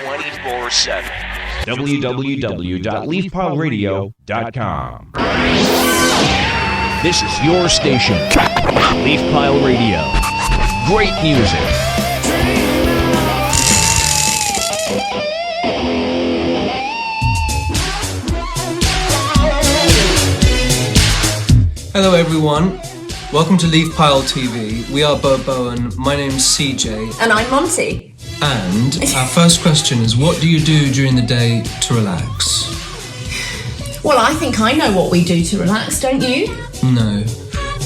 24/7. www.leafpileradio.com. This is your station, Leaf Pile Radio. Great music. Hello everyone, welcome to Leaf Pile TV. We are Beau Bowen, my name's CJ. And I'm Monty. And our first question is, what do you do during the day to relax? Well, I think I know what we do to relax, don't you? No.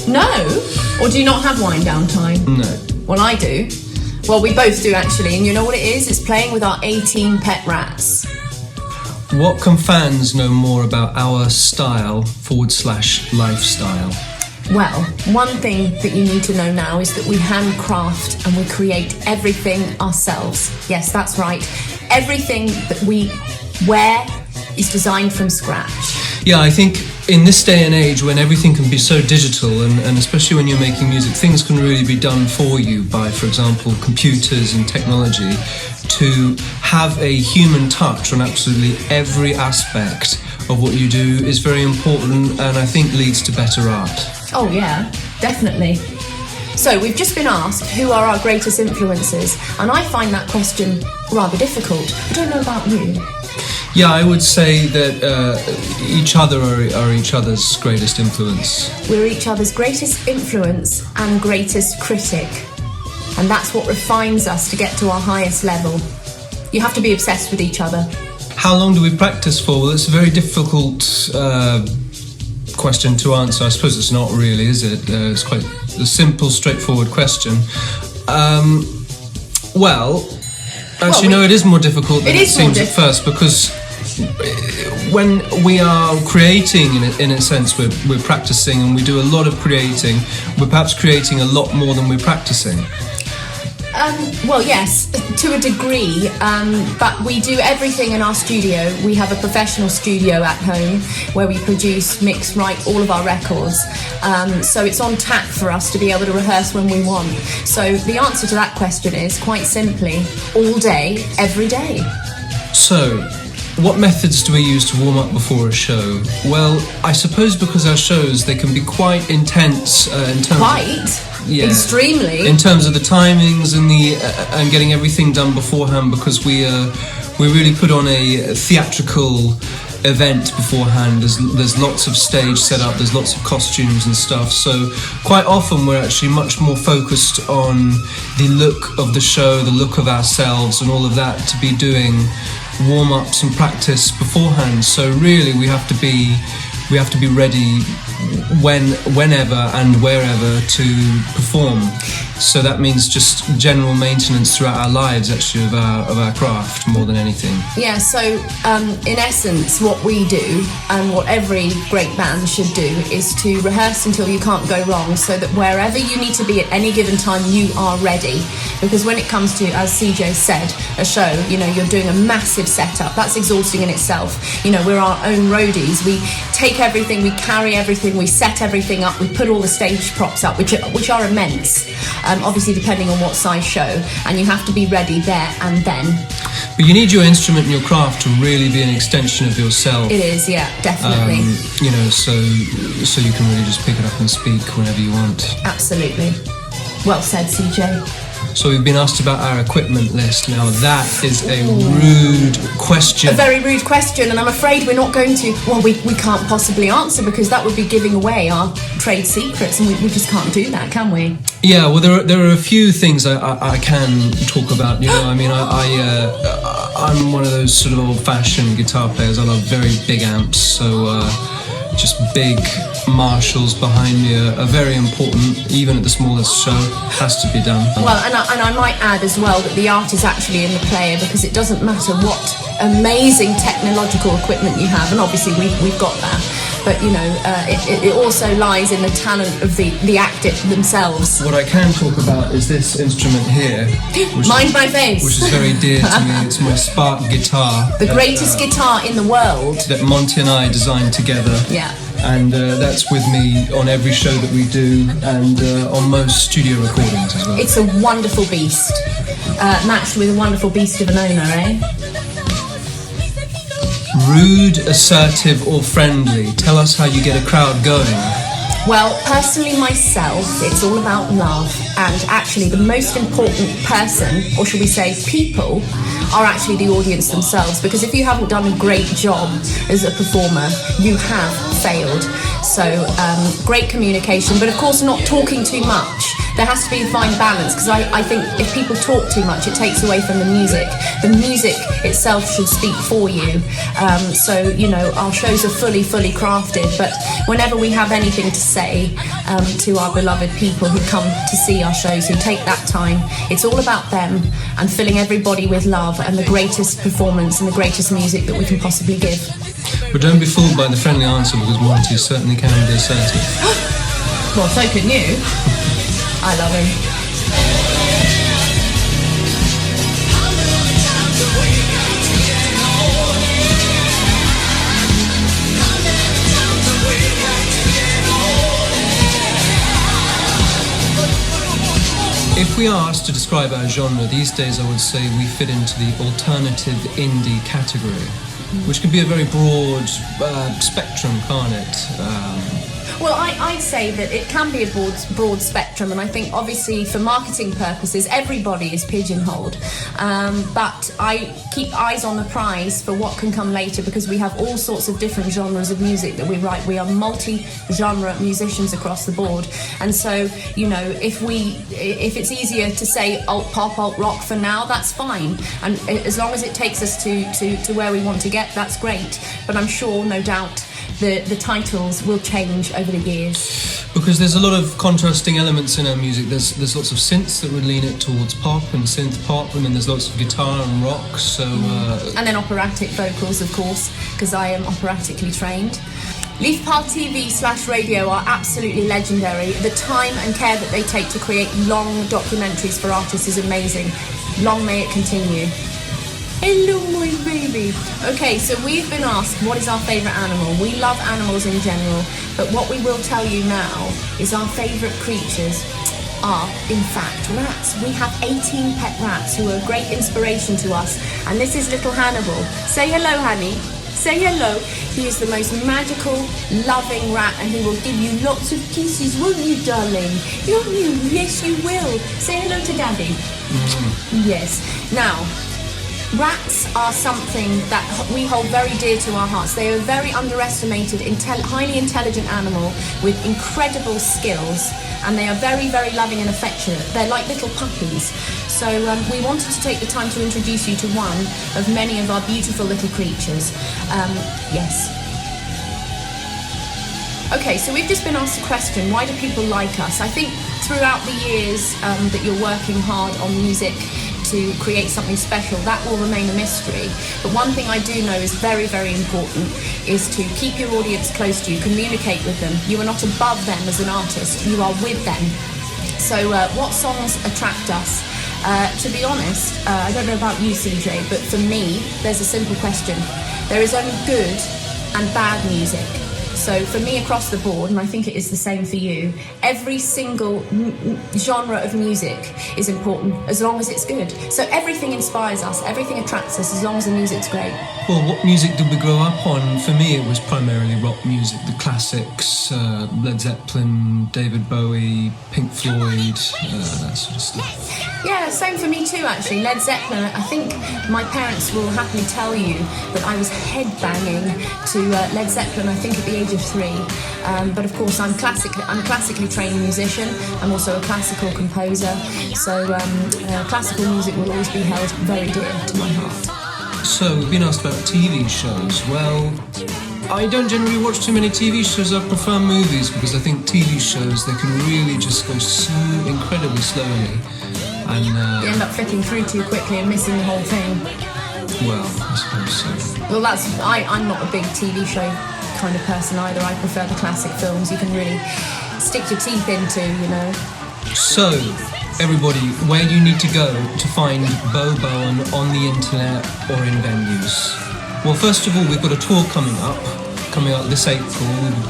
No? Or do you not have wind down time? No. Well, I do. Well, we both do actually, and you know what it is? It's playing with our 18 pet rats. What can fans know more about our style/lifestyle? Well, one thing that you need to know now is that we handcraft and we create everything ourselves. Yes, that's right. Everything that we wear is designed from scratch. Yeah, I think in this day and age when everything can be so digital and especially when you're making music, things can really be done for you by, for example, computers and technology. To have a human touch on absolutely every aspect of what you do is very important and I think leads to better art. Oh yeah, definitely. So we've just been asked who are our greatest influences, and I find that question rather difficult. I don't know about you. Yeah, I would say that each other are each other's greatest influence. We're each other's greatest influence and greatest critic. And that's what refines us to get to our highest level. You have to be obsessed with each other. How long do we practice for? Well, it's a very difficult question to answer. I suppose it's not really, is it? It's quite a simple, straightforward question. No, it is more difficult than it seems at first, because when we are creating, in a sense, we're practicing and we do a lot of creating. We're perhaps creating a lot more than we're practicing. Well, yes, to a degree, but we do everything in our studio. We have a professional studio at home where we produce, mix, write all of our records. So it's on tap for us to be able to rehearse when we want. So the answer to that question is, quite simply, all day, every day. So, what methods do we use to warm up before a show? Well, I suppose because our shows, they can be quite intense in terms of... Yeah, extremely. In terms of the timings and and getting everything done beforehand, because we really put on a theatrical event beforehand. There's lots of stage set up, there's lots of costumes and stuff. So quite often we're actually much more focused on the look of the show, the look of ourselves, and all of that, to be doing warm-ups and practice beforehand. So really we have to be ready whenever and wherever to perform. So that means just general maintenance throughout our lives, actually, of our craft more than anything. Yeah, so in essence, what we do and what every great band should do is to rehearse until you can't go wrong, so that wherever you need to be at any given time, you are ready. Because when it comes to, as CJ said, a show, you're doing a massive setup. That's exhausting in itself. We're our own roadies. We take everything, we carry everything, we set everything up, we put all the stage props up, which are immense. Obviously depending on what size show, and you have to be ready there and then. But you need your instrument and your craft to really be an extension of yourself. It is, yeah, definitely. So you can really just pick it up and speak whenever you want. Absolutely. Well said, CJ. So we've been asked about our equipment list. Now that is a rude question. A very rude question, and I'm afraid we're not going to, we can't possibly answer, because that would be giving away our trade secrets, and we just can't do that, can we? Yeah, well, there are a few things I can talk about. I'm one of those sort of old-fashioned guitar players. I love very big amps, so just big Marshalls behind me are very important, even at the smallest show. Has to be done. Well, and I might add as well that the art is actually in the player, because it doesn't matter what amazing technological equipment you have, and obviously we've got that, but it also lies in the talent of the actor themselves. What I can talk about is this instrument here. Mind my face. Which is very dear to me. It's my Spark guitar. The greatest guitar in the world. That Monty and I designed together. Yeah. And that's with me on every show that we do, and on most studio recordings as well. It's a wonderful beast, matched with a wonderful beast of an owner, eh? Rude, assertive, or friendly? Tell us how you get a crowd going. Well, personally myself, it's all about love, and actually the most important person, or should we say people, are actually the audience themselves, because if you haven't done a great job as a performer, you have failed. So great communication, but of course not talking too much. There has to be a fine balance, because I think if people talk too much, it takes away from the music. The music itself should speak for you. So, you know, our shows are fully crafted, but whenever we have anything to say to our beloved people who come to see our shows, who take that time, it's all about them and filling everybody with love and the greatest performance and the greatest music that we can possibly give. But don't be fooled by the friendly answer, because Monty certainly can be assertive. Well, so can you. I love him. If we are asked to describe our genre these days, I would say we fit into the alternative indie category, which can be a very broad spectrum, can't it? Well, I'd say that it can be a broad spectrum, and I think obviously for marketing purposes everybody is pigeonholed, but I keep eyes on the prize for what can come later, because we have all sorts of different genres of music that we write. We are multi-genre musicians across the board, and so, you know, if it's easier to say alt pop, alt rock for now, that's fine, and as long as it takes us to where we want to get, that's great. But I'm sure, no doubt, the titles will change over the years. Because there's a lot of contrasting elements in our music. There's lots of synths that would lean it towards pop and synth pop, and then there's lots of guitar and rock. So and then operatic vocals, of course, because I am operatically trained. Leaf Pile TV/radio are absolutely legendary. The time and care that they take to create long documentaries for artists is amazing. Long may it continue. Hello, my baby. Okay, so we've been asked what is our favourite animal. We love animals in general, but what we will tell you now is our favourite creatures are, in fact, rats. We have 18 pet rats who are a great inspiration to us, and this is little Hannibal. Say hello, honey. Say hello. He is the most magical, loving rat, and he will give you lots of kisses, won't you, darling? Won't you? Yes, you will. Say hello to Daddy. Yes. Now, rats are something that we hold very dear to our hearts. They are a very underestimated, highly intelligent animal with incredible skills, and they are very, very loving and affectionate. They're like little puppies. So we wanted to take the time to introduce you to one of many of our beautiful little creatures. Yes. Okay, so we've just been asked a question, why do people like us? I think throughout the years that you're working hard on music to create something special, that will remain a mystery. But one thing I do know is very, very important is to keep your audience close to you, communicate with them. You are not above them as an artist, you are with them. So what songs attract us? To be honest, I don't know about you, CJ, but for me, there's a simple question. There is only good and bad music. So for me, across the board, and I think it is the same for you, every single genre of music is important as long as it's good. So everything inspires us, everything attracts us as long as the music's great. Well, what music did we grow up on? For me, it was primarily rock music, the classics, Led Zeppelin, David Bowie, Pink Floyd, that sort of stuff. Yeah, same for me too, actually. Led Zeppelin, I think my parents will happily tell you that I was headbanging to Led Zeppelin, I think at the age of 3. But of course, I'm a classically trained musician. I'm also a classical composer. So classical music will always be held very dear to my heart. So, we've been asked about TV shows. Well, I don't generally watch too many TV shows. I prefer movies, because I think TV shows, they can really just go so incredibly slowly. And you end up flicking through too quickly and missing the whole thing. Well, I suppose so. Well, I'm not a big TV show kind of person either. I prefer the classic films you can really stick your teeth into, you know. So, everybody, where do you need to go to find Beau Bowen on the internet or in venues? Well, first of all, we've got a tour coming up this April. We'll be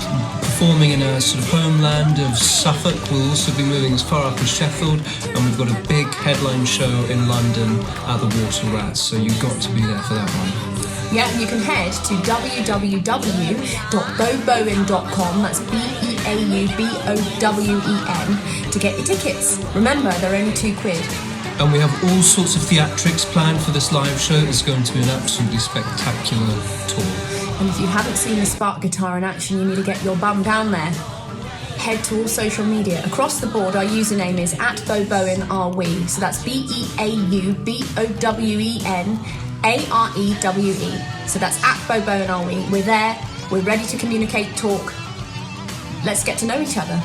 performing in a sort of homeland of Suffolk. We'll also be moving as far up as Sheffield, and we've got a big headline show in London at the Water Rats, so you've got to be there for that one. Yeah, you can head to www.beaubowen.com, that's BEAUBOWEN, to get your tickets. Remember, they're only £2. And we have all sorts of theatrics planned for this live show. It's going to be an absolutely spectacular tour. And if you haven't seen the Spark guitar in action, you need to get your bum down there. Head to all social media. Across the board, our username is @BeauBowenAreWe. So that's BEAUBOWENAREWE. So that's @BeauBowenAreWe. We're there. We're ready to communicate, talk. Let's get to know each other.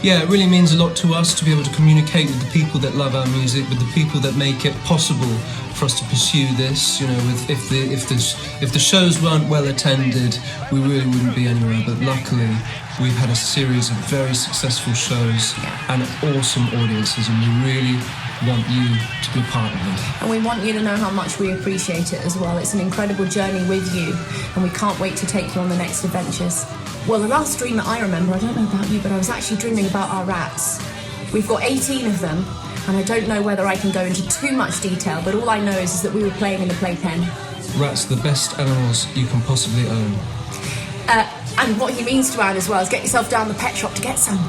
Yeah, it really means a lot to us to be able to communicate with the people that love our music, with the people that make it possible for us to pursue this. You know, if the shows weren't well attended, we really wouldn't be anywhere. But luckily, we've had a series of very successful shows and awesome audiences, and we really want you to be a part of it. And we want you to know how much we appreciate it as well. It's an incredible journey with you, and we can't wait to take you on the next adventures. Well, the last dream that I remember, I don't know about you, but I was actually dreaming about our rats. We've got 18 of them, and I don't know whether I can go into too much detail, but all I know is that we were playing in the playpen. Rats are the best animals you can possibly own. And what he means to Anne as well is get yourself down the pet shop to get some.